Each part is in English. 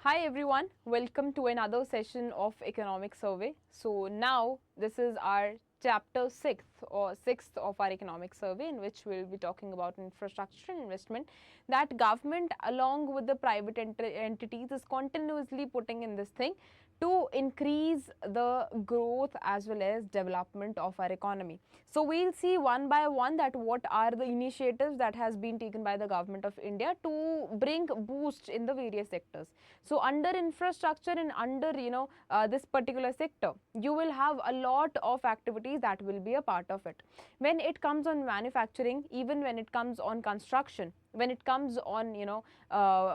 Hi everyone, welcome to another session of Economic Survey. So now this is our chapter 6th of our economic survey, in which we will be talking about infrastructure and investment that government along with the private entities is continuously putting in this thing to increase the growth as well as development of our economy. So we'll see one by one that what are the initiatives that has been taken by the government of India to bring boost in the various sectors. So under infrastructure and under this particular sector, you will have a lot of activities that will be a part of it. When it comes on manufacturing, even when it comes on construction, when it comes on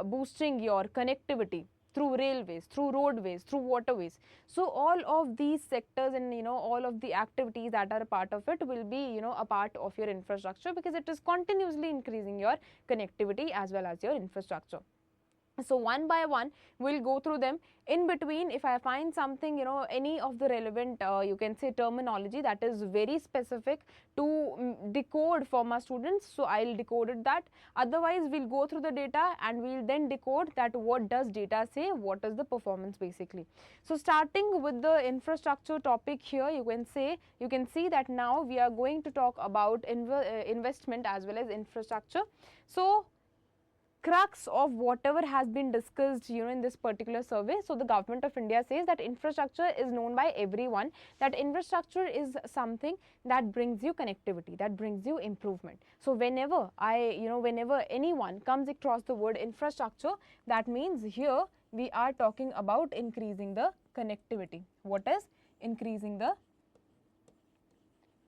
boosting your connectivity through railways, through roadways, through waterways. So all of these sectors and all of the activities that are a part of it will be a part of your infrastructure, because it is continuously increasing your connectivity as well as your infrastructure. So one by one we'll go through them. In between, if I find something, any of the relevant you can say terminology that is very specific to decode for my students, so I'll decode it that. Otherwise we'll go through the data and we'll then decode that what does data say, what is the performance basically. So starting with the infrastructure topic here, you can see that now we are going to talk about investment as well as infrastructure. So crux of whatever has been discussed in this particular survey. So the government of India says that infrastructure is known by everyone, that infrastructure is something that brings you connectivity, that brings you improvement. So whenever whenever anyone comes across the word infrastructure, that means here we are talking about increasing the connectivity. What is increasing the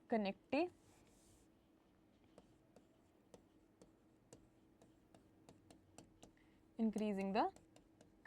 connectivity? Increasing the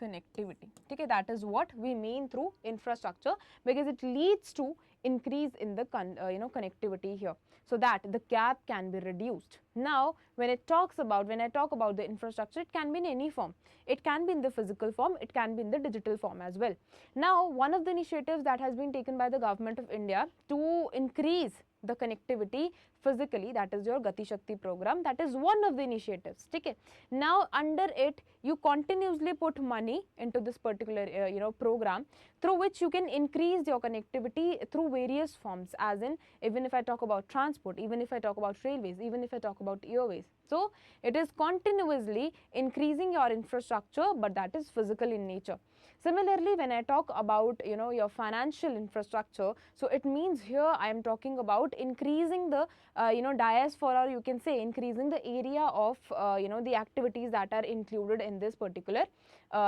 connectivity. Okay, that is what we mean through infrastructure, because it leads to increase in the connectivity here, so that the gap can be reduced. Now when I talk about the infrastructure, it can be in any form. It can be in the physical form, it can be in the digital form as well. Now one of the initiatives that has been taken by the government of India to increase the connectivity physically, that is your Gati Shakti program. That is one of the initiatives. Okay. Now under it you continuously put money into this particular program, through which you can increase your connectivity through various forms, as in even if I talk about transport, even if I talk about railways, even if I talk about airways. So it is continuously increasing your infrastructure, but that is physical in nature. Similarly, when I talk about your financial infrastructure, so it means here I am talking about increasing the diaspora, or you can say increasing the area of the activities that are included in this particular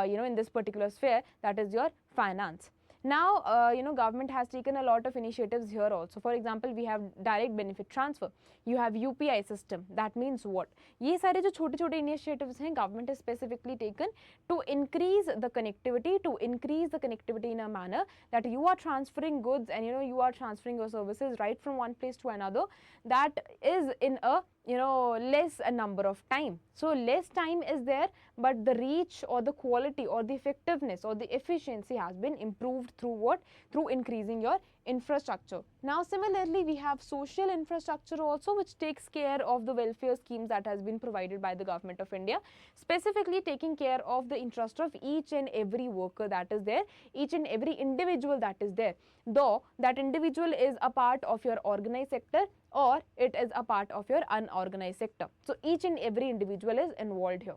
in this particular sphere, that is your finance. Now government has taken a lot of initiatives here also. For example, we have direct benefit transfer, you have UPI system. That means what? ये सारे जो छोटे छोटे initiatives हैं, government has specifically taken to increase the connectivity in a manner that you are transferring goods and you are transferring your services right from one place to another, that is in a less a number of time. So less time is there, but the reach or the quality or the effectiveness or the efficiency has been improved through what? Through increasing your infrastructure. Now similarly, we have social infrastructure also, which takes care of the welfare schemes that has been provided by the government of India, specifically taking care of the interest of each and every worker that is there, each and every individual that is there, though that individual is a part of your organized sector or it is a part of your unorganized sector. So each and every individual is involved here.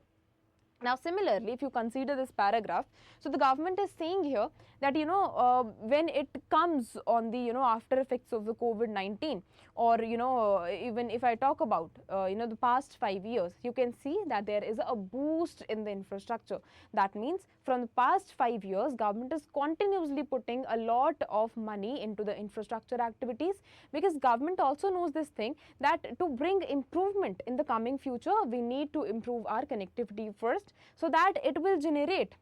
Now similarly, if you consider this paragraph, so the government is saying here that when it comes on the after effects of the COVID-19, or even if I talk about the past 5 years, you can see that there is a boost in the infrastructure. That means from the past 5 years, government is continuously putting a lot of money into the infrastructure activities, because government also knows this thing, that to bring improvement in the coming future, we need to improve our connectivity first, so that it will generate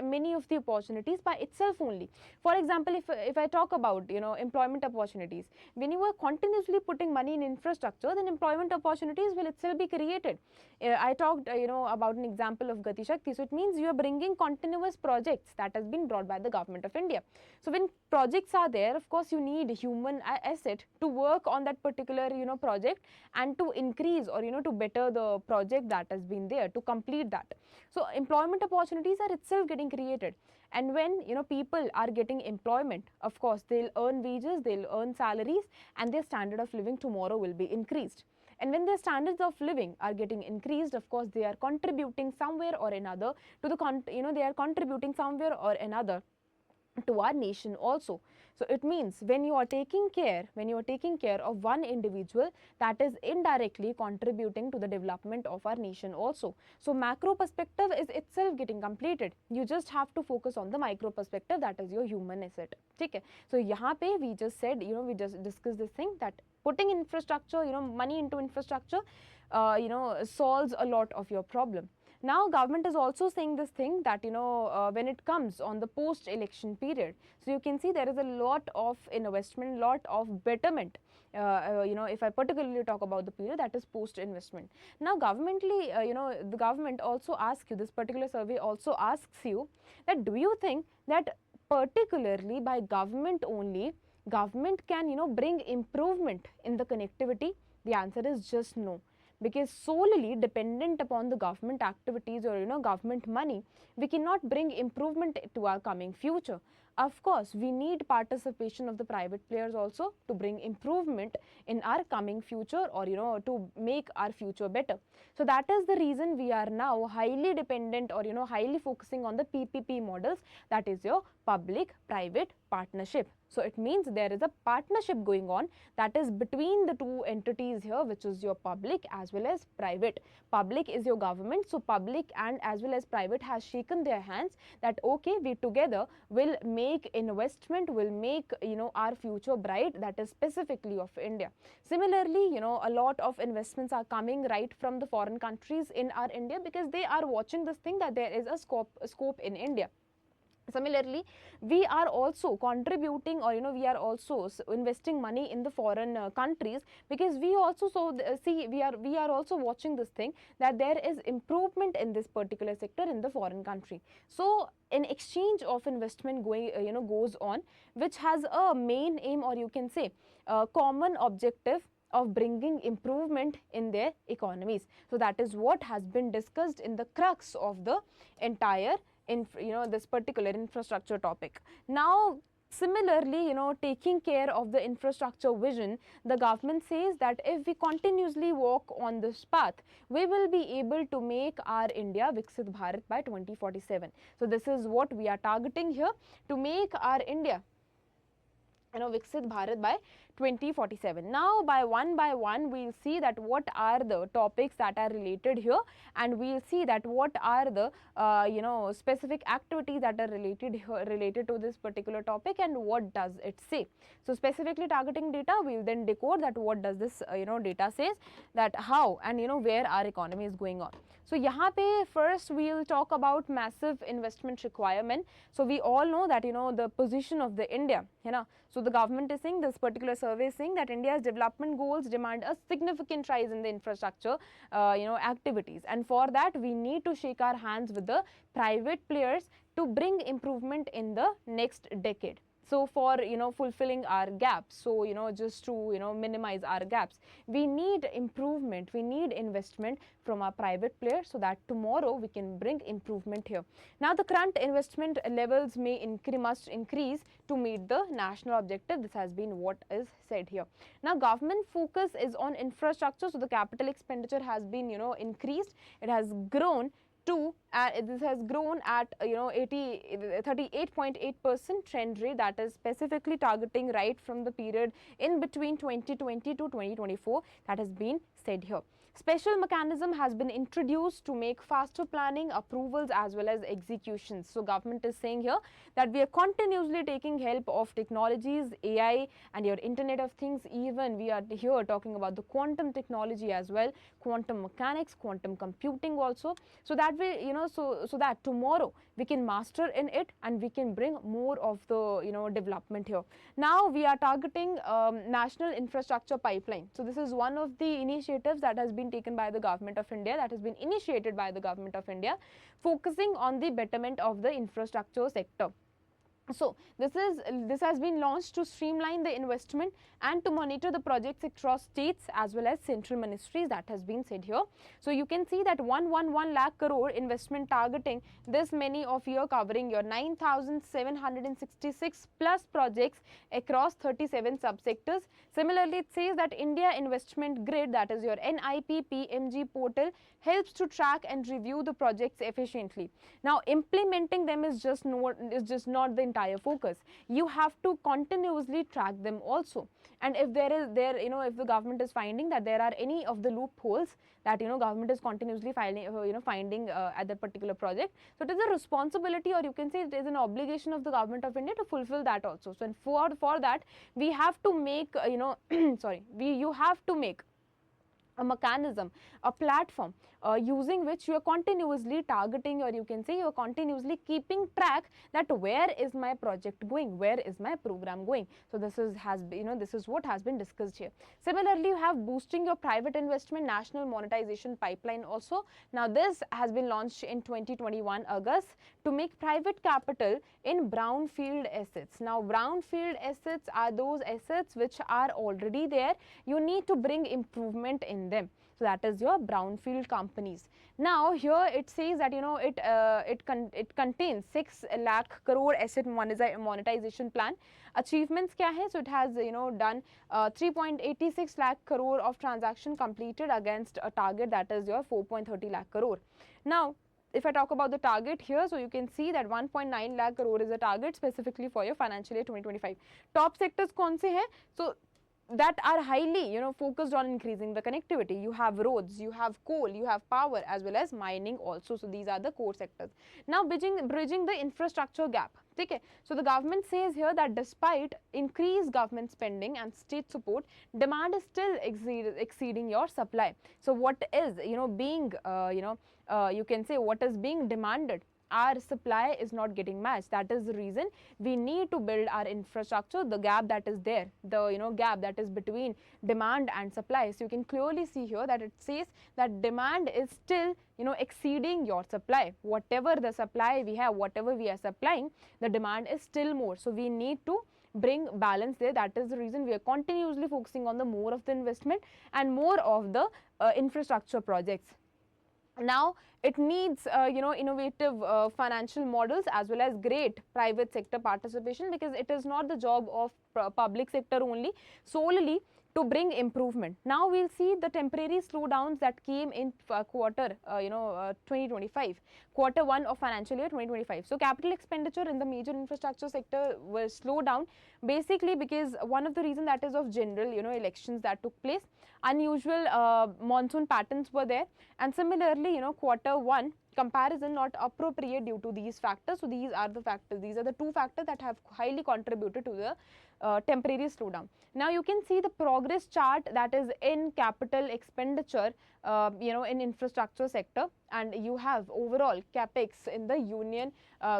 many of the opportunities by itself only. For example, if I talk about employment opportunities, when you are continuously putting money in infrastructure, then employment opportunities will itself be created. I talked about an example of Gati Shakti, so it means you are bringing continuous projects that has been brought by the government of India. So when projects are there, of course you need human asset to work on that particular project and to increase or to better the project that has been there, to complete complete that. So employment opportunities are itself getting created, and when people are getting employment, of course they'll earn wages, they'll earn salaries, and their standard of living tomorrow will be increased. And when their standards of living are getting increased, of course they are contributing somewhere or another to the they are contributing somewhere or another to our nation also. So it means when you are taking care of one individual, that is indirectly contributing to the development of our nation also. So macro perspective is itself getting completed. You just have to focus on the micro perspective, that is your human asset. Okay. So yahan pe we just said, we just discussed this thing that putting infrastructure, money into infrastructure, solves a lot of your problem. Now government is also saying this thing that when it comes on the post election period, so you can see there is a lot of investment, lot of betterment. If I particularly talk about the period that is post investment. Now governmentally, the government also asks you, this particular survey also asks you that do you think that particularly by government only, government can bring improvement in the connectivity? The answer is just no. Because solely dependent upon the government activities or government money, we cannot bring improvement to our coming future. Of course, we need participation of the private players also to bring improvement in our coming future, or to make our future better. So that is the reason we are now highly dependent, or highly focusing on the PPP models, that is your public private partnership. So it means there is a partnership going on, that is between the two entities here, which is your public as well as private. Public is your government, so public and as well as private has shaken their hands that okay, we together will make investment, will make our future bright, that is specifically of India. Similarly, a lot of investments are coming right from the foreign countries in our India, because they are watching this thing that there is a scope in India. Similarly, we are also contributing, or we are also investing money in the foreign countries, because we also we are also watching this thing that there is improvement in this particular sector in the foreign country. So an exchange of investment goes on, which has a main aim, or you can say a common objective of bringing improvement in their economies. So that is what has been discussed in the crux of the entire this particular infrastructure topic. Now similarly, taking care of the infrastructure vision, the government says that if we continuously walk on this path, we will be able to make our India Viksit Bharat by 2047. So this is what we are targeting here, to make our India Viksit Bharat by 2047. Now by one, we'll see that what are the topics that are related here, and we'll see that what are the specific activities that are related to this particular topic, and what does it say. So specifically targeting data, we'll then decode that what does this data says, that how and where our economy is going on. So yahan pe first we'll talk about massive investment requirement. So we all know that the position of the India, so the government is saying, this particular survey is saying that India's development goals demand a significant rise in the infrastructure activities, and for that we need to shake our hands with the private players to bring improvement in the next decade. So for fulfilling our gaps, so just to minimize our gaps, we need improvement, we need investment from our private players, so that tomorrow we can bring improvement here. Now the current investment levels must increase to meet the national objective. This has been what is said here. Now government focus is on infrastructure, so the capital expenditure has been increased. It has grown to this has grown at 38.8% trend rate, that is specifically targeting right from the period in between 2020 to 2024, that has been said here. Special mechanism has been introduced to make faster planning, approvals as well as executions. So government is saying here that we are continuously taking help of technologies, AI and your Internet of Things. Even we are here talking about the quantum technology as well, quantum mechanics, quantum computing also, so that we so that tomorrow we can master in it and we can bring more of the development here. Now we are targeting national infrastructure pipeline. So this is one of the initiatives that has been taken by the government of India, that has been initiated by the government of India, focusing on the betterment of the infrastructure sector. So this has been launched to streamline the investment and to monitor the projects across states as well as central ministries, that has been said here. So you can see that 111 lakh crore investment targeting this many of year, covering your 9,766 plus projects across 37 subsectors. Similarly, it says that India Investment Grid, that is your NIP PMG portal, helps to track and review the projects efficiently. Now implementing them is just not the entire focus. You have to continuously track them also, and if if the government is finding that there are any of the loopholes that government is continuously finding at that particular project, so it is a responsibility, or you can say it is an obligation of the government of India to fulfill that also. So and for that we have to make you have to make a mechanism, a platform using which you are continuously targeting, or you can say you are continuously keeping track that where is my project going, where is my program going. So this is this is what has been discussed here. Similarly, you have boosting your private investment national monetization pipeline also. Now this has been launched in 2021 August to make private capital in brownfield assets. Now brownfield assets are those assets which are already there, you need to bring improvement in them. So that is your brownfield companies. Now here it says that it contains 6 lakh crore asset monetization plan. Achievements kya hai? So it has done 3.86 lakh crore of transaction completed against a target that is your 4.30 lakh crore. Now if I talk about the target here, so you can see that 1.9 lakh crore is a target specifically for your financial year 2025. Top sectors kaun se hai? So that are highly focused on increasing the connectivity. You have roads, you have coal, you have power, as well as mining also. So these are the core sectors. Now bridging the infrastructure gap. Okay, so the government says here that despite increased government spending and state support, demand is still exceeding your supply. So what is being you can say what is being demanded, our supply is not getting matched. That is the reason we need to build our infrastructure. The gap that is there, the gap that is between demand and supply. So you can clearly see here that it says that demand is still exceeding your supply. Whatever the supply we have, whatever we are supplying, the demand is still more. So we need to bring balance there. That is the reason we are continuously focusing on the more of the investment and more of the infrastructure projects. Now it needs innovative financial models as well as great private sector participation, because it is not the job of public sector only solely to bring improvement. Now we'll see the temporary slowdowns that came in quarter 2025, quarter 1 of financial year 2025. So capital expenditure in the major infrastructure sector was slowed down, basically because one of the reason that is of general elections that took place. Unusual monsoon patterns were there, and similarly quarter 1 comparison not appropriate due to these factors. So these are the factors, these are the two factors that have highly contributed to the temporary slowdown. Now you can see the progress chart that is in capital expenditure in infrastructure sector, and you have overall capex in the union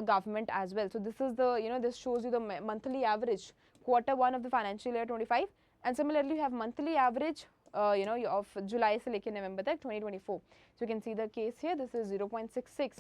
government as well. So this is the this shows you the monthly average quarter 1 of the financial year 25, and similarly you have monthly average of July se leke November tak 2024. So you can see the case here, this is 0.66,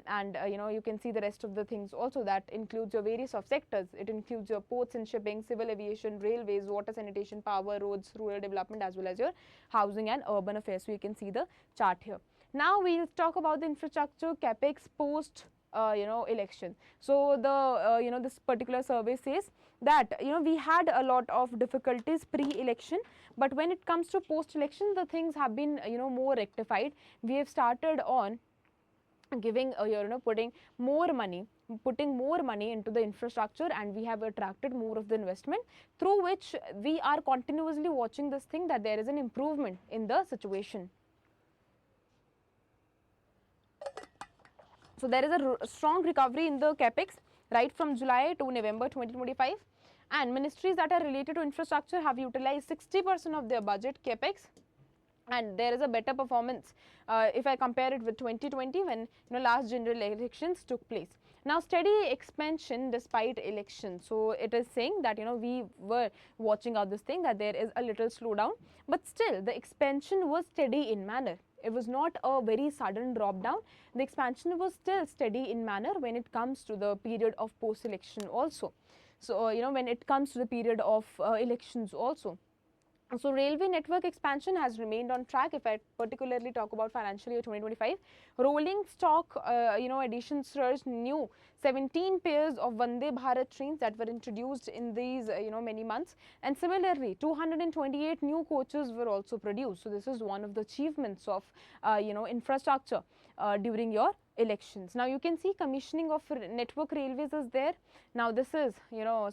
and you can see the rest of the things also. That includes your various of sectors. It includes your ports and shipping, civil aviation, railways, water sanitation, power, roads, rural development, as well as your housing and urban affairs. So you can see the chart here. Now we'll talk about the infrastructure capex post election. So the this particular survey says that we had a lot of difficulties pre-election, but when it comes to post-election, the things have been more rectified. We have started on giving putting more money into the infrastructure, and we have attracted more of the investment, through which we are continuously watching this thing that there is an improvement in the situation. So there is a strong recovery in the capex right from July to November 2025, and ministries that are related to infrastructure have utilized 60% of their budget capex, and there is a better performance if I compare it with 2020 when last general elections took place. Now steady expansion despite elections. So it is saying that we were watching out this thing that there is a little slowdown, but still the expansion was steady in manner. It was not a very sudden drop down. The expansion was still steady in manner when it comes to the period of post-election also. So, when it comes to the period of elections also. So, railway network expansion has remained on track. If I particularly talk about financial year 2025, rolling stock, additions surged. New 17 pairs of Vande Bharat trains that were introduced in these, many months. And similarly, 228 new coaches were also produced. So, this is one of the achievements of, infrastructure during your elections. Now, you can see commissioning of network railways is there. Now, this is,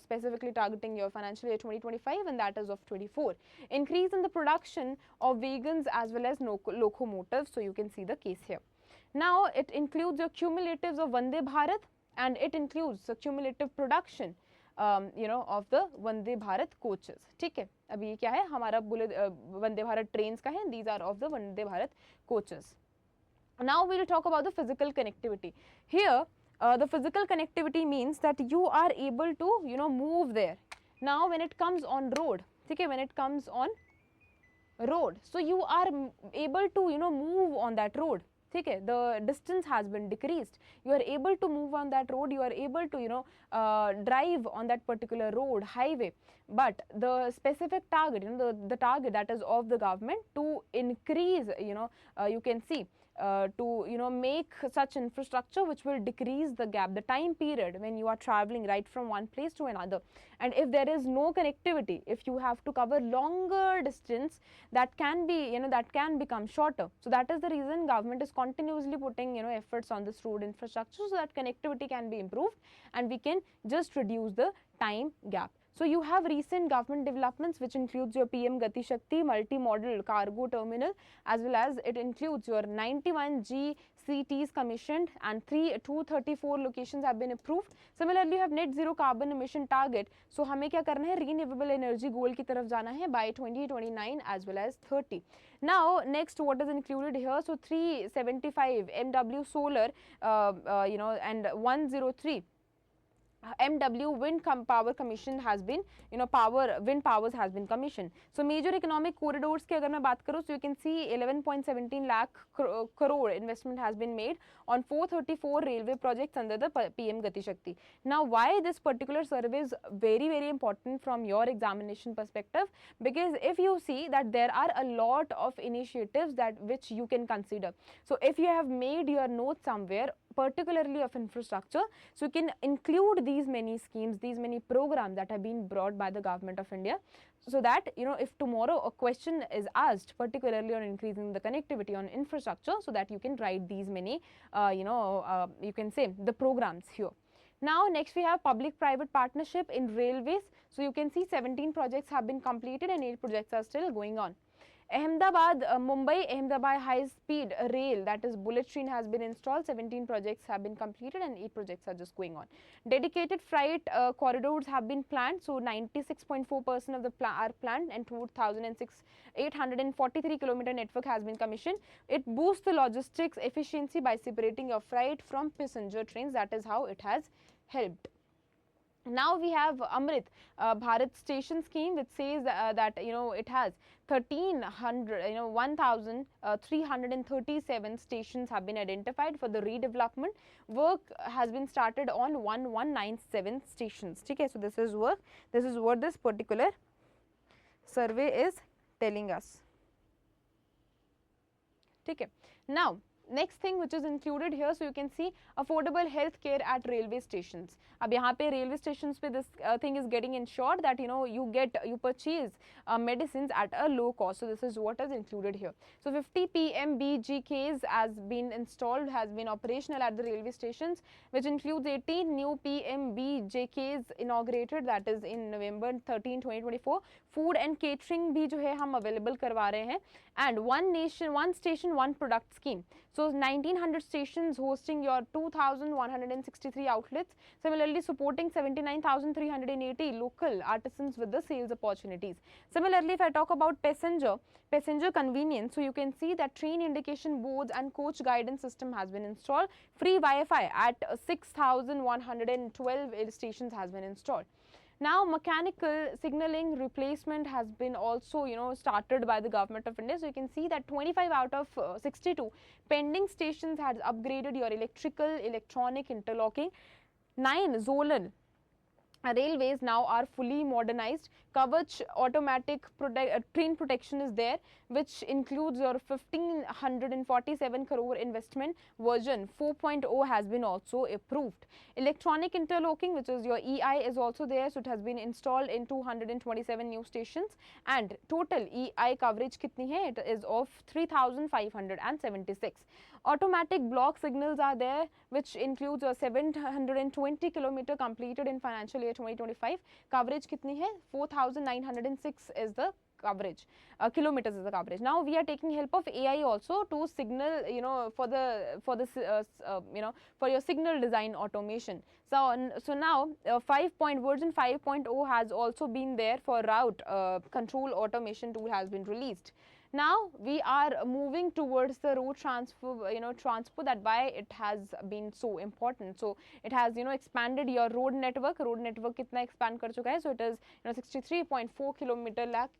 specifically targeting your financial year 2025, and that is of 24. Increase in the production of wagons as well as locomotives. So, you can see the case here. Now, it includes your cumulatives of Vande Bharat, and it includes the cumulative production of the Vande Bharat coaches. ठीक है, अभी ये क्या है हमारा Vande Bharat trains का है. These are of the Vande Bharat coaches. Now we will talk about the physical connectivity. Here, the physical connectivity means that you are able to move there. Now, when it comes on road, okay, when it comes on road, so you are able to move on that road. Okay, the distance has been decreased. You are able to move on that road. You are able to drive on that particular road, highway. But the specific target, the target that is of the government to increase, you can see. To make such infrastructure which will decrease the gap, the time period when you are traveling right from one place to another. And if there is no connectivity, if you have to cover longer distance, that can be that can become shorter. So that is the reason government is continuously putting efforts on this road infrastructure so that connectivity can be improved and we can just reduce the time gap. So you have recent government developments which includes your PM Gati Shakti multi-modal cargo terminal, as well as it includes your 91 GCTs commissioned and 234 locations have been approved. Similarly, you have net zero carbon emission target. So हमें क्या करना है, renewable energy goal की तरफ जाना है by 2029 as well as 30. Now next, what is included here? So 375 MW solar, and 103. MW wind power commission has been, wind powers has been commissioned. So major economic corridors के अगर मैं बात करूँ, so you can see 11.17 lakh crore investment has been made on 434 railway projects under the PM Gati Shakti. Now, why this particular survey is very, very important from your examination perspective? Because if you see that there are a lot of initiatives that which you can consider. So if you have made your notes somewhere, particularly of infrastructure, so you can include these many schemes, these many programs that have been brought by the government of India, so that if tomorrow a question is asked particularly on increasing the connectivity on infrastructure, so that you can write these many you can say the programs here. Now next we have public private partnership in railways. So you can see 17 projects have been completed and 8 projects are still going on. Ahmedabad, Mumbai, Ahmedabad high speed rail, that is bullet train, has been installed. 17 projects have been completed and 8 projects are just going on. Dedicated freight corridors have been planned. So 96.4% of the are planned, and 843 kilometer network has been commissioned. It boosts the logistics efficiency by separating your freight from passenger trains. That is how it has helped. Now we have Amrit Bharat station scheme, which says that it has 1,337 stations have been identified for the redevelopment. Work has been started on 1197 stations. Okay, so this is work. This is what this particular survey is telling us. Okay. Now next thing which is included here, so you can see affordable health care at railway stations. अब यहाँ पे railway stations पे this thing is getting ensured that you purchase medicines at a low cost. So this is what is included here. So 50 PMBGKs has been installed, has been operational at the railway stations, which includes 18 new PMBJKs inaugurated, that is in November 13, 2024. Food and catering भी जो है हम available करवा रहे हैं, and one nation, one station, one product scheme. So 1900 stations hosting your 2163 outlets, similarly supporting 79,380 local artisans with the sales opportunities. Similarly, if I talk about passenger convenience, so you can see that train indication boards and coach guidance system has been installed. Free Wi-Fi at 6,112 stations has been installed. Now mechanical signaling replacement has been also started by the government of India. So you can see that 25 out of 62 pending stations has upgraded your electrical, electronic interlocking. 9 zonal railways now are fully modernized. Kavach automatic train protection is there, which includes your 1547 crore investment. Version 4.0 has been also approved. Electronic interlocking, which is your EI, is also there, so it has been installed in 227 new stations, and total EI coverage kitni hai? It is of 3576. Automatic block signals are there, which includes a 720 kilometer completed in financial year 2025. Coverage kitni hai? 4906 is the coverage, kilometers is the coverage. Now we are taking help of AI also to signal, for your signal design automation. So now version 5.0 has also been there for route control automation tool has been released. Now we are moving towards the road transfer, that why it has been so important. So it has expanded your road network. Road network kitna expand kar chuka hai? So it is 63.4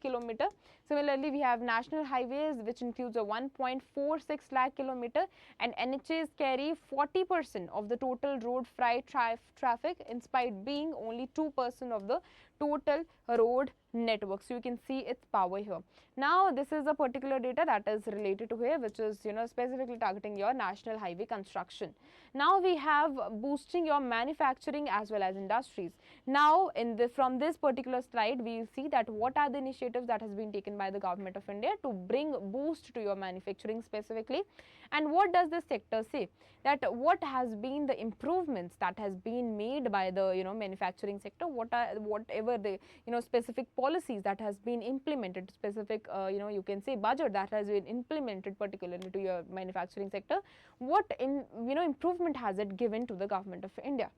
kilometer. Similarly, we have national highways, which includes a 1.46 lakh kilometer, and NHAs carry 40% of the total road freight traffic, in spite being only 2% of the total road network. So you can see its power here. Now this is a particular data that is related to here, which is specifically targeting your national highway construction. Now we have boosting your manufacturing as well as industries. Now from this particular slide, we see that what are the initiatives that has been taken by the government of India to bring boost to your manufacturing specifically, and what does the sector say, that what has been the improvements that has been made by the manufacturing sector, whatever the specific policies that has been implemented, specific you can say budget that has been implemented particularly to your manufacturing sector, what improvement has it given to the government of India.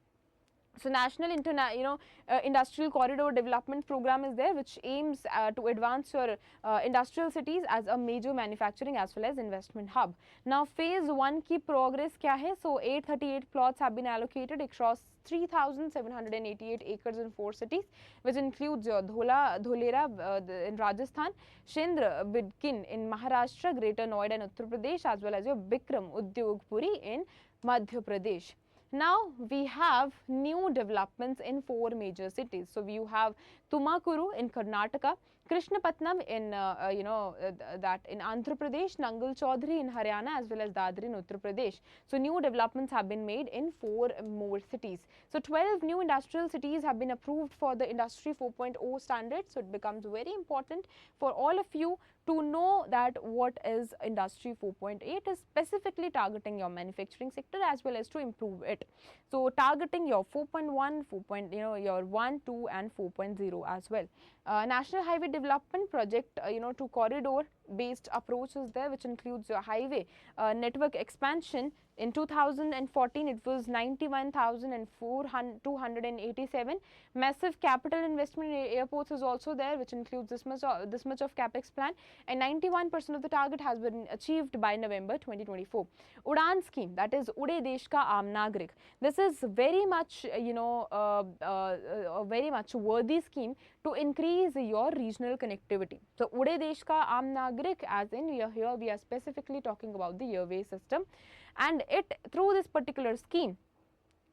So national industrial corridor development program is there, which aims to advance your industrial cities as a major manufacturing as well as investment hub. Now phase 1 ki progress kya hai? So 838 plots have been allocated across 3,788 acres in 4 cities, which includes your Dholera in Rajasthan, Shindra Bidkin in Maharashtra, Greater Noida in Uttar Pradesh, as well as your Bikram Udyogpuri in Madhya Pradesh. Now we have new developments in 4 major cities. So you have Tumakuru in Karnataka, Krishnapatnam in that in Andhra Pradesh, Nangal Chaudhary in Haryana, as well as Dadri in Uttar Pradesh. So new developments have been made in 4 more cities. So 12 new industrial cities have been approved for the Industry 4.0 standard. So it becomes very important for all of you to know that what is Industry 4.8 is specifically targeting your manufacturing sector as well as to improve it. So targeting your 4.1, your 1, 2 and 4.0 as well. National Highway Development Project, to corridor based approach is there, which includes your highway network expansion. In 2014, it was 91,287. Massive capital investment in airports is also there, which includes this much of Capex plan, and 91% of the target has been achieved by November 2024. Udan scheme, that is Ude Desh Ka Aam Nagrik. This is very much, a very much worthy scheme to increase your regional connectivity. So Ude Desh Ka Aam Nagrik, as in here we are specifically talking about the airway system, and through this particular scheme,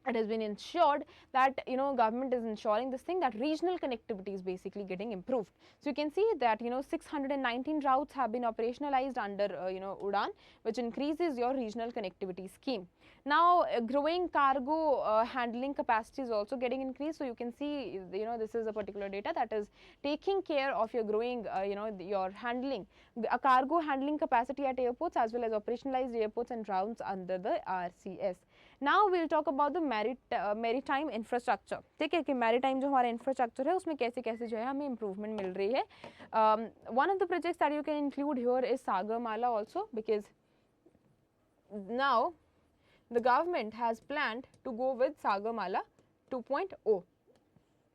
it has been ensured that government is ensuring this thing, that regional connectivity is basically getting improved. So you can see that 619 routes have been operationalized under Udan, which increases your regional connectivity scheme. Now growing cargo handling capacity is also getting increased. So you can see this is a particular data that is taking care of your growing your handling, a cargo handling capacity at airports as well as operationalized airports and routes under the RCS. Now we'll talk about the maritime infrastructure. ठीक है कि maritime जो हमारा infrastructure है उसमें कैसे कैसे जो है हमें improvement मिल रही है. One of the projects that you can include here is Sagarmala also, because now the government has planned to go with Sagarmala 2.0.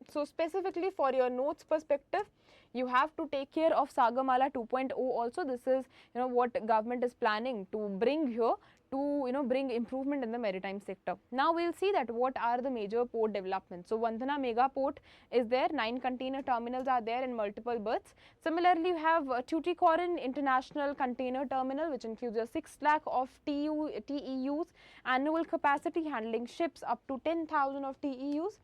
So specifically for your notes perspective, You have to take care of Sagamala 2.0 also. This is, what government is planning to bring here to, bring improvement in the maritime sector. Now we'll see that what are the major port developments. So Vandhana mega port is there, 9 container terminals are there in multiple berths. Similarly, you have Tuticorin International Container Terminal, which includes a 6 lakh of TEUs, annual capacity, handling ships up to 10,000 of TEUs.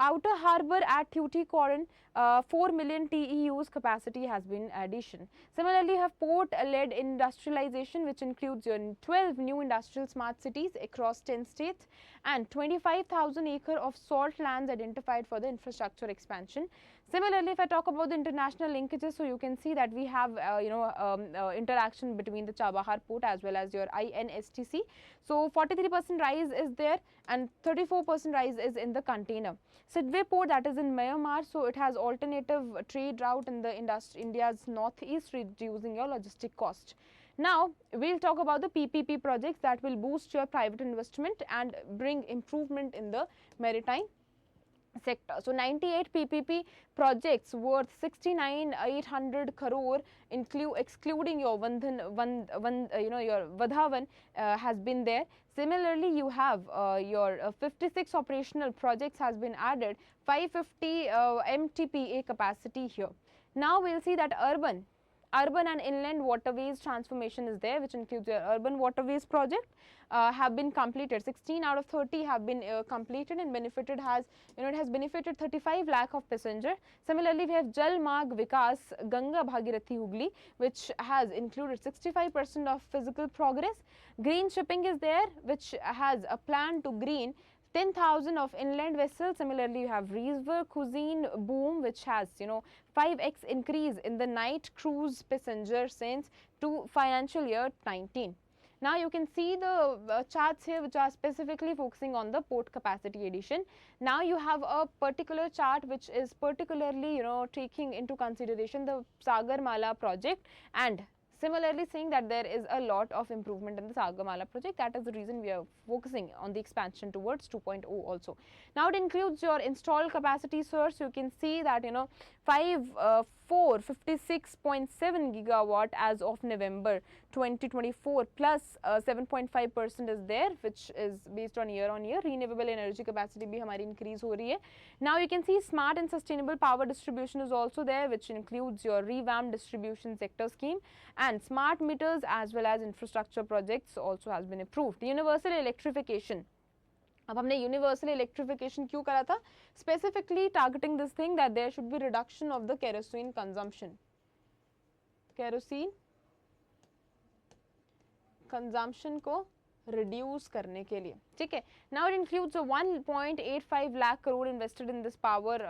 Outer harbour at Tuticorin, 4 million TEUs capacity has been addition. Similarly, you have port-led industrialization, which includes 12 new industrial smart cities across 10 states and 25,000 acre of salt lands identified for the infrastructure expansion. Similarly, if I talk about the international linkages, so you can see that we have interaction between the Chabahar port as well as your INSTC. So 43% rise is there and 34% rise is in the container. Sidwe port, that is in Myanmar, so it has alternative trade route in the India's northeast, reducing your logistic cost. Now we'll talk about the PPP projects that will boost your private investment and bring improvement in the maritime sector. So 98 PPP projects worth 69,800 crore, excluding your your Vadhavan has been there. Similarly, you have your 56 operational projects has been added, 550 MTPA capacity here. Now we'll see that urban and inland waterways transformation is there, which includes your urban waterways project have been completed. 16 out of 30 have been completed and benefited has, it has benefited 35 lakh of passenger. Similarly, we have Jal Marg Vikas Ganga Bhagirathi Hugli, which has included 65% of physical progress. Green shipping is there, which has a plan to green 10,000 of inland vessels. Similarly, you have river cuisine boom, which has 5x increase in the night cruise passenger since to financial year 19. Now you can see the charts here which are specifically focusing on the port capacity addition. Now you have a particular chart which is particularly taking into consideration the Sagarmala project, and similarly saying that there is a lot of improvement in the Sagamala project. That is the reason we are focusing on the expansion towards 2.0 also. Now it includes your installed capacity source. You can see that 456.7 gigawatt as of November 2024 plus 7.5% is there, which is based on year. Renewable energy capacity bhi hamari increase ho rahi hai. Now you can see smart and sustainable power distribution is also there, which includes your revamped distribution sector scheme, and smart meters as well as infrastructure projects also has been approved. Universal electrification. अब हमने universal electrification क्यों करा था? Specifically targeting this thing that there should be reduction of the kerosene consumption, kerosene consumption को reduce करने के लिए, ठीक है. Now it includes 1.85 lakh crore invested in this power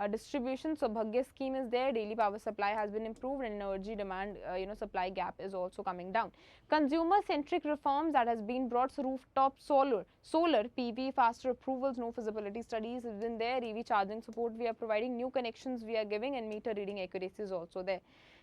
distribution. So Bhagya scheme is there, daily power supply has been improved, and energy demand supply gap is also coming down. Consumer centric reforms that has been brought, so rooftop solar PV, faster approvals, no feasibility studies has been there. EV charging support we are providing, new connections we are giving, and meter reading accuracy is also there.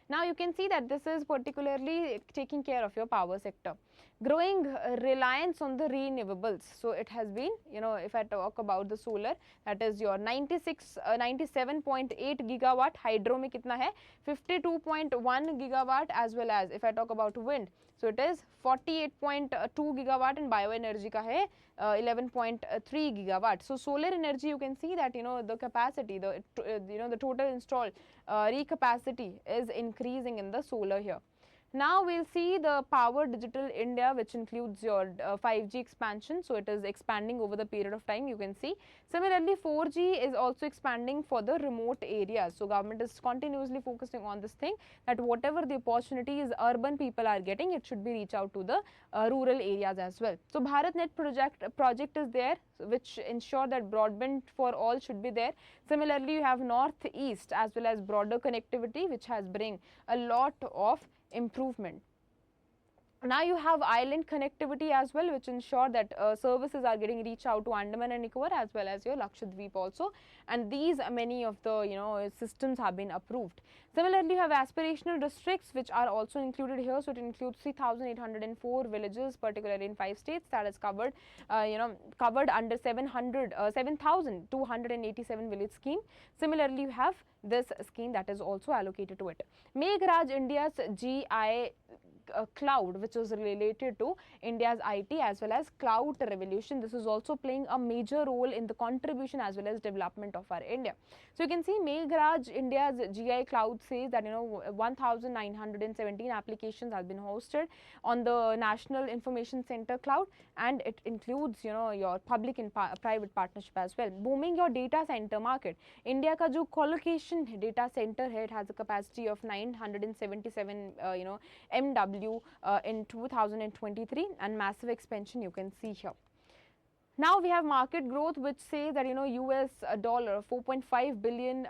Now you can see that this is particularly taking care of your power sector. Growing reliance on the renewables. So it has been, if I talk about the solar, that is your 97.8 gigawatt, hydro mein kitna hai, 52.1 gigawatt, as well as if I talk about wind, so it is 48.2 gigawatt, and bioenergy ka hai 11.3 gigawatt. So solar energy, you can see that the capacity, the total installed recapacity is increasing in the solar here. Now we'll see the Power Digital India, which includes your 5G expansion. So it is expanding over the period of time, you can see. Similarly, 4G is also expanding for the remote areas. So government is continuously focusing on this thing, that whatever the opportunities urban people are getting, it should be reach out to the rural areas as well. So BharatNet project is there, which ensure that broadband for all should be there. Similarly, you have northeast as well as broader connectivity, which has bring a lot of improvement. Now you have island connectivity as well, which ensure that services are getting reach out to Andaman and Nicobar as well as your Lakshadweep also, and these many of the systems have been approved. Similarly, you have aspirational districts which are also included here. So it includes 3,804 villages, particularly in 5 states, that is covered covered under 7,287 village scheme. Similarly, you have this scheme that is also allocated to it. Meghraj, India's GI cloud, which is related to India's IT as well as cloud revolution. This is also playing a major role in the contribution as well as development of our India. So you can see Meghraj, India's GI cloud, says that 1,917 applications have been hosted on the National Information Center cloud, and it includes your public and private partnership as well. Booming your data center market. India का जो colocation data center है, it has a capacity of 977 MW in 2023, and massive expansion you can see here. Now we have market growth, which says that US dollar 4.5 billion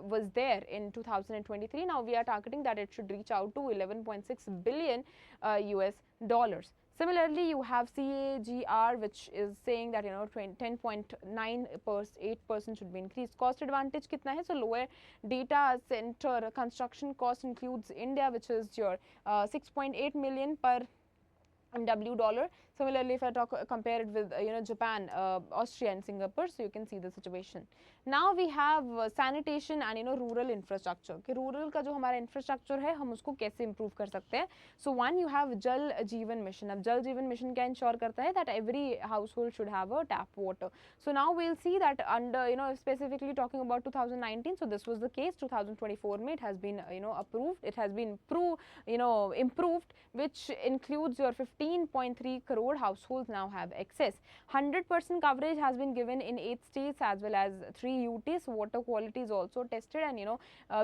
was there in 2023. Now we are targeting that it should reach out to 11.6 billion US dollars. Similarly, you have CAGR, which is saying that 10.9% should be increased. Cost advantage kitna hai? So lower data center construction cost includes India, which is your 6.8 million per MW dollar. Similarly, if I compare it with Japan, Austria and Singapore, so you can see the situation. Now we have sanitation and rural infrastructure. कि rural का जो हमारा infrastructure है, हम उसको कैसे improve कर सकते हैं. So one, you have Jal Jeevan Mission. अब Jal Jeevan Mission क्या ensure करता है that every household should have a tap water. So now we'll see that under specifically talking about 2019. So this was the case. 2024 में it has been approved. It has been improved, which includes your 15.3 crore households now have access. 100% coverage has been given in 8 states as well as 3 UTs. Water quality is also tested, and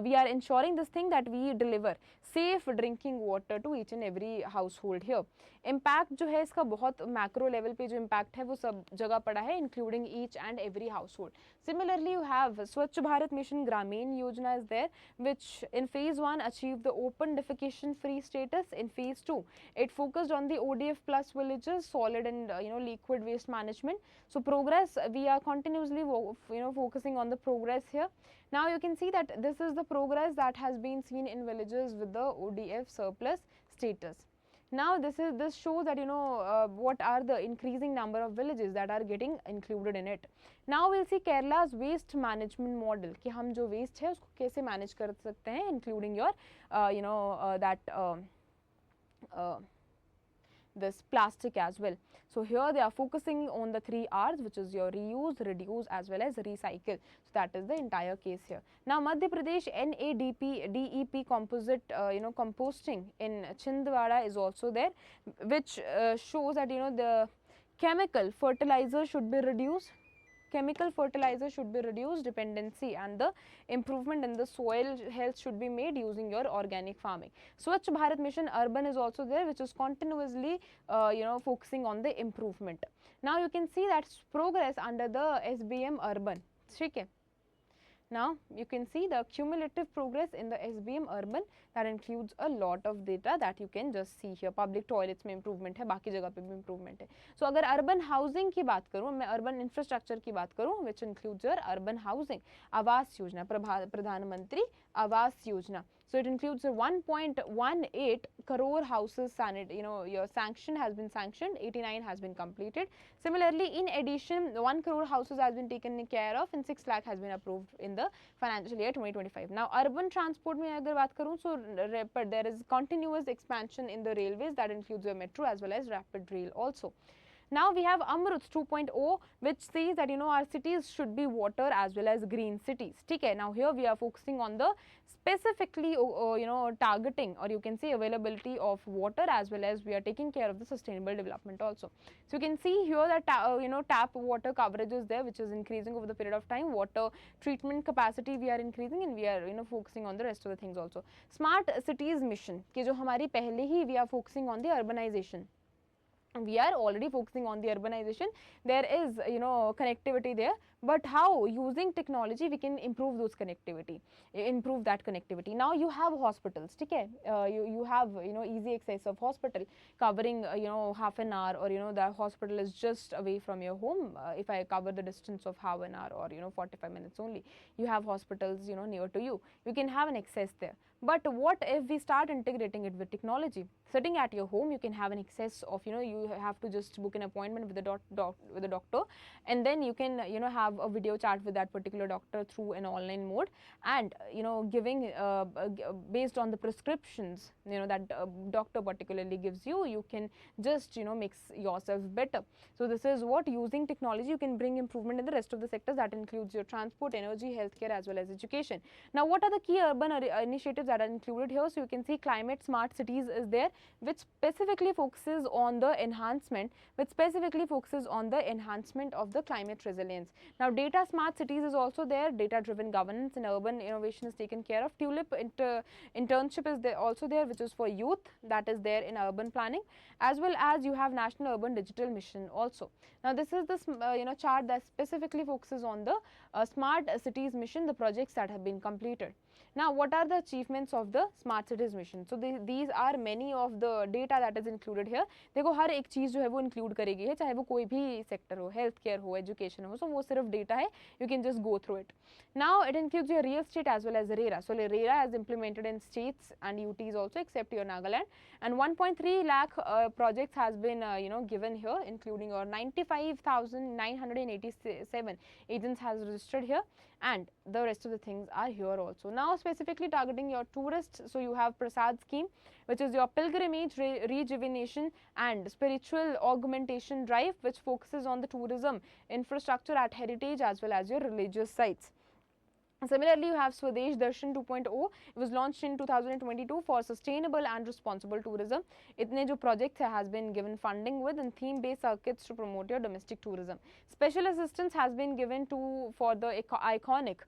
we are ensuring this thing that we deliver safe drinking water to each and every household here. Impact जो है इसका बहुत macro level पे जो impact है वो सब जगह पड़ा है, including each and every household. Similarly, you have Swachh Bharat Mission Gramin Yojana is there, which in phase 1 achieved the open defecation free status. In phase 2, it focused on the ODF plus villages, solid and liquid waste management. So progress, we are continuously focusing on the progress here. Now you can see that this is the progress that has been seen in villages with the ODF surplus status. Now this shows that what are the increasing number of villages that are getting included in it. Now we'll see Kerala's waste management model, कि हम जो waste है उसको कैसे manage कर सकते हैं, including your this plastic as well. So here they are focusing on the 3 R's, which is your reuse, reduce as well as recycle. So that is the entire case here. Now Madhya Pradesh NADP composite composting in Chhindwara is also there, which shows that the chemical fertilizer should be reduced. Chemical fertilizer should be reduced dependency, and the improvement in the soil health should be made using your organic farming. Swachh Bharat Mission Urban is also there, which is continuously focusing on the improvement. Now you can see that progress under the SBM Urban. Okay. Now you can see the cumulative progress in the SBM Urban, that includes a lot of data that you can just see here. Public toilets में improvement है, बाकी जगह पे भी improvement है. So अगर urban housing की बात करूँ, मैं urban infrastructure की बात करूँ, which includes your urban housing, Awas Yojana, प्रधानमंत्री Awas Yojana. So it includes 1.18 crore houses your sanction has been sanctioned, 89 has been completed. Similarly, in addition, 1 crore houses has been taken care of and 6 lakh has been approved in the financial year 2025. Now, urban transport में अगर बात करूँ, so there is continuous expansion in the railways, that includes the metro as well as rapid rail also. Now we have Amrut 2.0, which says that our cities should be water as well as green cities. Okay, now here we are focusing on the specifically targeting, or you can say availability of water, as well as we are taking care of the sustainable development also. So you can see here that tap water coverage is there, which is increasing over the period of time. Water treatment capacity we are increasing, and we are focusing on the rest of the things also. Smart cities mission कि जो हमारी पहले ही we are focusing on the urbanization. we are already focusing on the urbanization. There is, connectivity there, but how using technology we can improve those connectivity, improve that connectivity. Now you have hospitals, okay, you have, easy access of hospital covering, half an hour, or the hospital is just away from your home. If I cover the distance of half an hour, or 45 minutes only, you have hospitals, near to you, you can have an access there. But what if we start integrating it with technology? Sitting at your home, you can have an access of, you have to just book an appointment with the doctor, and then you can, have a video chat with that particular doctor through an online mode, and, giving based on the prescriptions, that doctor particularly gives you, you can just, makes yourself better. So this is what, using technology, you can bring improvement in the rest of the sectors. That includes your transport, energy, healthcare, as well as education. Now, what are the key urban initiatives that are included here? So you can see climate smart cities is there, which specifically focuses on the enhancement, of the climate resilience. Now, data smart cities is also there. Data driven governance and urban innovation is taken care of. TULIP internship is there, also there, which is for youth, that is there in urban planning, as well as you have national urban digital mission also. Now, this is the chart that specifically focuses on the smart cities mission, the projects that have been completed. Now, what are the achievements of the smart cities mission? So these are many of the data that is included here. देखो हर एक चीज़ जो है वो include करेगी है, चाहे वो कोई भी sector हो, healthcare हो, education हो, so वो सिर्फ data है. You can just go through it. Now, it includes your real estate as well as RERA. So RERA is implemented in states and UTs also, except your Nagaland. And 1.3 lakh projects has been given here, including your 95,987 agents has registered here, and the rest of the things are here also. Now, specifically targeting your tourists, so you have Prasad scheme, which is your pilgrimage rejuvenation and spiritual augmentation drive, which focuses on the tourism infrastructure at heritage as well as your religious sites. Similarly, you have Swadesh Darshan 2.0. It was launched in 2022 for sustainable and responsible tourism. Itne jo projects has been given funding with and theme-based circuits to promote your domestic tourism. Special assistance has been given for the iconic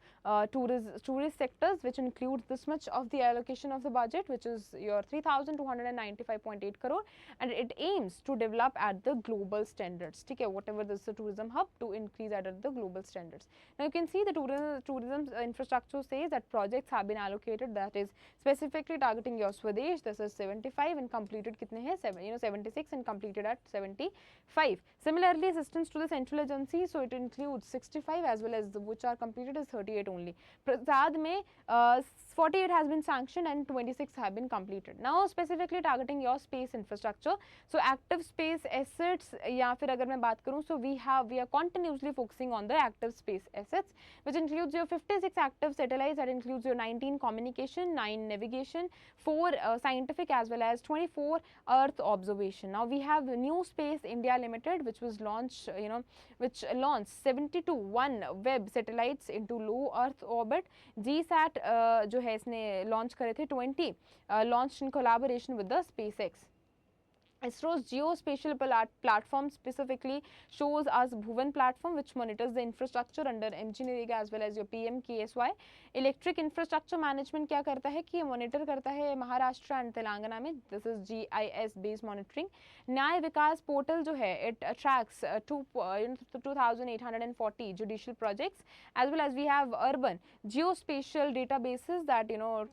tourist sectors, which includes this much of the allocation of the budget, which is your 3,295.8 crore, and it aims to develop at the global standards. Okay, whatever this is a tourism hub to increase at the global standards. Now, you can see the tourism infrastructure says that projects have been allocated, that is specifically targeting your Swadesh. This is 75 and completed kitne hai 76 and completed at 75. Similarly, assistance to the central agency, so it includes 65 as well as the which are completed is 38 only. Prasad mein 48 has been sanctioned and 26 have been completed. Now, specifically targeting your space infrastructure, so active space assets या फिर अगर मैं बात करूँ, so we are continuously focusing on the active space assets, which includes your 56 active satellites, that includes your 19 communication, 9 navigation, 4 scientific as well as 24 earth observation. Now, we have New Space India Limited, which was launched, which launched 72 OneWeb satellites into low earth orbit. GSAT जो है इसने launch करे थे 20 launched in collaboration with the SpaceX. ISRO's geospatial platform specifically shows us Bhuvan platform, which monitors the infrastructure under MGNREGA as well as your PMKSY. Electric infrastructure management क्या करता है कि monitor करता है महाराष्ट्र and तेलंगाना में. This is GIS based monitoring. न्याय विकास portal जो है it tracks 2,840 judicial projects, as well as we have urban geospatial databases that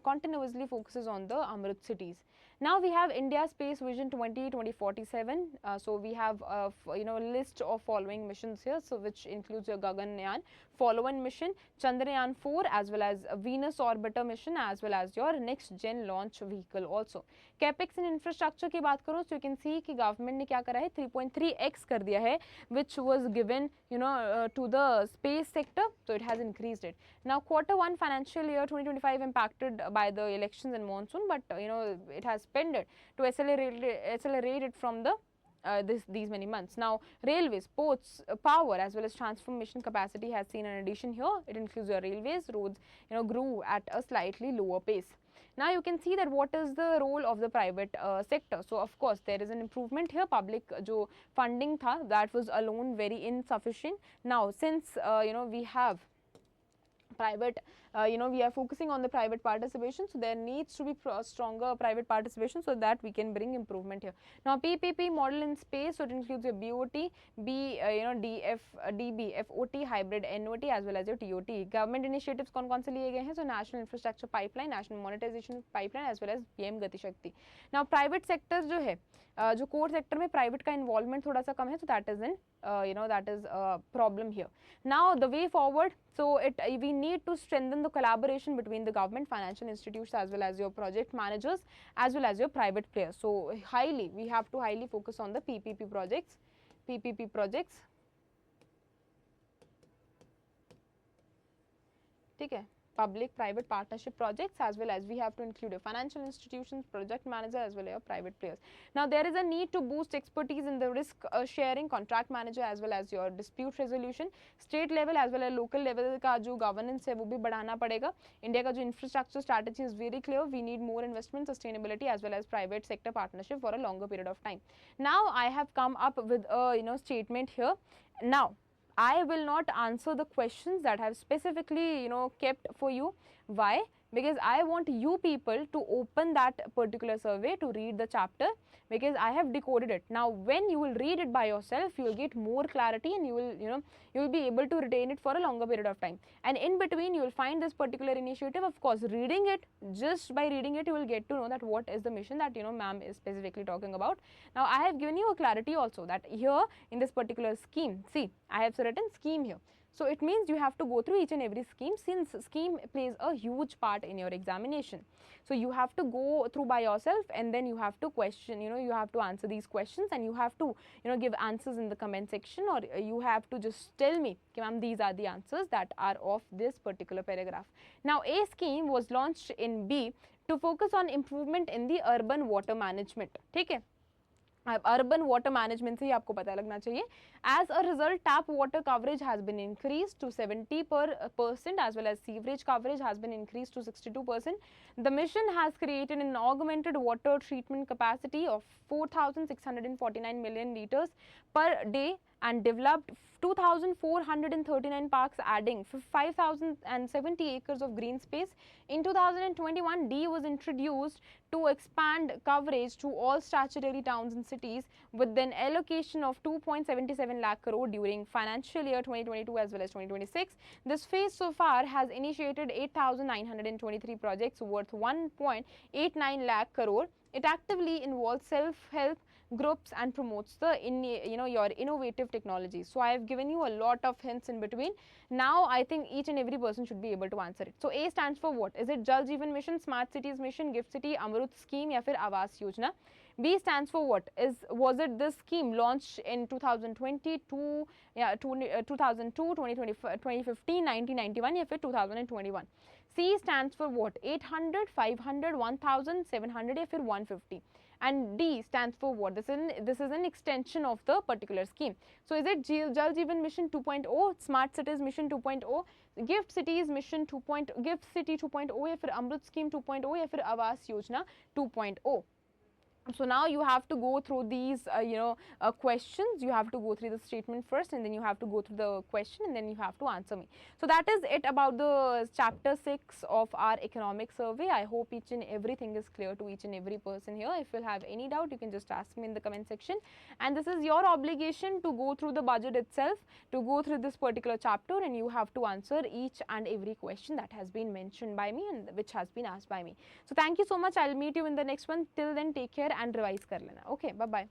continuously focuses on the Amrit cities. Now, we have India Space Vision 2047. So we have list of following missions here, so which includes your Gaganyaan follow-on mission, Chandrayaan 4 as well as Venus orbiter mission, as well as your next gen launch vehicle also. Capex in infrastructure की बात करूँ, so you can see कि government ने क्या करा है 3.3x कर दिया है, which was given to the space sector, so it has increased it. Now, Q1 financial year 2025 impacted by the elections and monsoon, but it has pended to accelerate it from the these many months. Now, railways, ports, power as well as transformation capacity has seen an addition here. It includes your railways, roads grew at a slightly lower pace. Now, you can see that what is the role of the private sector. So, of course, there is an improvement here. Public जो funding था, that was alone very insufficient. Now, since we have private, we are focusing on the private participation, so there needs to be stronger private participation so that we can bring improvement here. Now PPP model in space, so it includes your BOT, DF, DB, FOT, hybrid NOT as well as your TOT. Government initiatives कौन-कौन से लिए गए हैं? So national infrastructure pipeline, national monetization pipeline as well as PM गति शक्ति. Now private sector जो है, जो कोर सेक्टर में प्राइवेट का इन्वॉल्वमेंट थोड़ा सा कम है, so that is in that is a problem here. Now the way forward, so we need to strengthen the collaboration between the government, financial institutions as well as your project managers as well as your private players. So we have to highly focus on the PPP projects. ठीक है, public private partnership projects, as well as we have to include your financial institutions, project manager as well as your private players. Now there is a need to boost expertise in the risk sharing, contract manager as well as your dispute resolution. State level as well as local level का जो governance है वो भी बढ़ाना पड़ेगा. India का जो infrastructure strategy is very clear. We need more investment, sustainability as well as private sector partnership for a longer period of time. Now I have come up with a statement here. Now I will not answer the questions that I have specifically kept for you. Why? Because I want you people to open that particular survey to read the chapter, because I have decoded it. Now when you will read it by yourself, you will get more clarity and you will be able to retain it for a longer period of time. And in between you will find this particular initiative. Of course, reading it, just by reading it you will get to know that what is the mission that ma'am is specifically talking about. Now I have given you a clarity also that here in this particular scheme, see, I have written scheme here. So it means you have to go through each and every scheme, since scheme plays a huge part in your examination. So you have to go through by yourself and then you have to question, you have to answer these questions and you have to give answers in the comment section, or you have to just tell me, ma'am, these are the answers that are of this particular paragraph. Now A scheme was launched in B to focus on improvement in the urban water management. ठीक है, urban water management से ही आपको पता लगना चाहिए. As a result, tap water coverage has been increased to 70% as well as sewerage coverage has been increased to 62%. The mission has created an augmented water treatment capacity of 4,649 million liters per day and developed 2,439 parks, adding 5,070 acres of green space. In 2021, D was introduced to expand coverage to all statutory towns and cities with an allocation of 2.77 lakh crore during financial year 2022 as well as 2026. This phase so far has initiated 8,923 projects worth 1.89 lakh crore. It actively involves self-help groups and promotes the your innovative technologies. So I have given you a lot of hints in between. Now I think each and every person should be able to answer it. So A stands for what? Is it Jal Jeevan Mission, Smart Cities Mission, Gift City, Amrut Scheme या फिर Awas Yojana? B stands for what? Was it this scheme launched in 2022, 2002, 2020, 2015, 1991 या फिर 2021? C stands for what? 800, 500, 1000, 700 या फिर 150? And D stands for what? This is an extension of the particular scheme. So is it Jal Jeevan Mission 2.0, Smart Cities Mission 2.0, Gift Cities Mission 2.0, Gift City 2.0 या फिर अमृत Scheme 2.0 या फिर Awas Yojana 2.0? So now you have to go through these questions. You have to go through the statement first and then you have to go through the question and then you have to answer me. So that is it about the chapter 6 of our economic survey. I hope each and everything is clear to each and every person here. If you have any doubt, you can just ask me in the comment section. And this is your obligation to go through the budget itself, to go through this particular chapter, and you have to answer each and every question that has been mentioned by me and which has been asked by me. So thank you so much. I'll meet you in the next one. Till then, take care and revise कर लेना. Okay, bye bye.